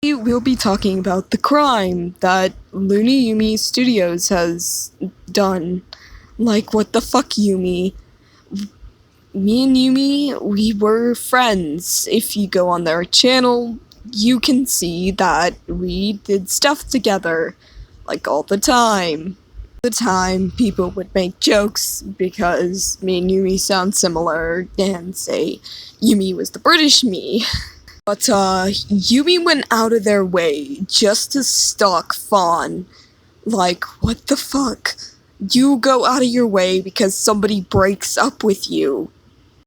We will be talking about the crime that Looney Yumi Studios has done. Like, what the fuck, Yumi? Me and Yumi, we were friends. If you go on their channel, you can see that we did stuff together, like all the time. The time people would make jokes because me and Yumi sound similar and say Yumi was the British me. But Yumi went out of their way just to stalk Fawn. Like, what the fuck? You go out of your way because somebody breaks up with you.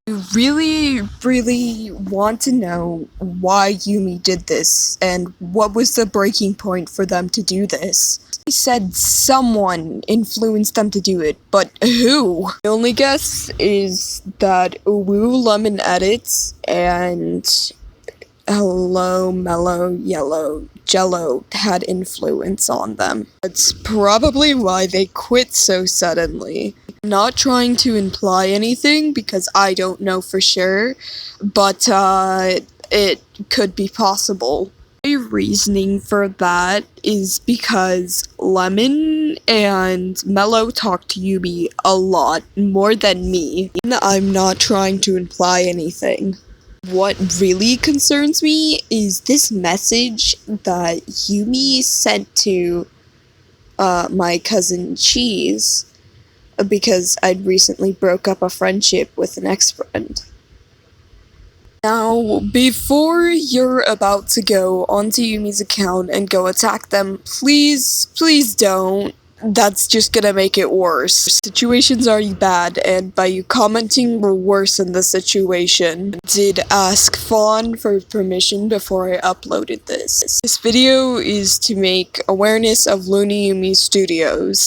You really want to know why Yumi did this, and what was the breaking point for them to do this. He said someone influenced them to do it, but who? My only guess is that Uwu Lemon Edits and Hello Mellow Yellow Jello had influence on them. That's probably why they quit so suddenly. I'm not trying to imply anything because I don't know for sure, but it could be possible. My reasoning for that is because Lemon and Mellow talk to Yumi a lot more than me. I'm not trying to imply anything. What really concerns me is this message that Yumi sent to my cousin Cheese because I'd recently broke up a friendship with an ex-friend. Now, before you're about to go onto Yumi's account and go attack them, please don't. That's just gonna make it worse. The situation's already bad, and by you commenting will worsen the situation. I did ask Fawn for permission before I uploaded this. This video is to make awareness of Looney Yumi Studios.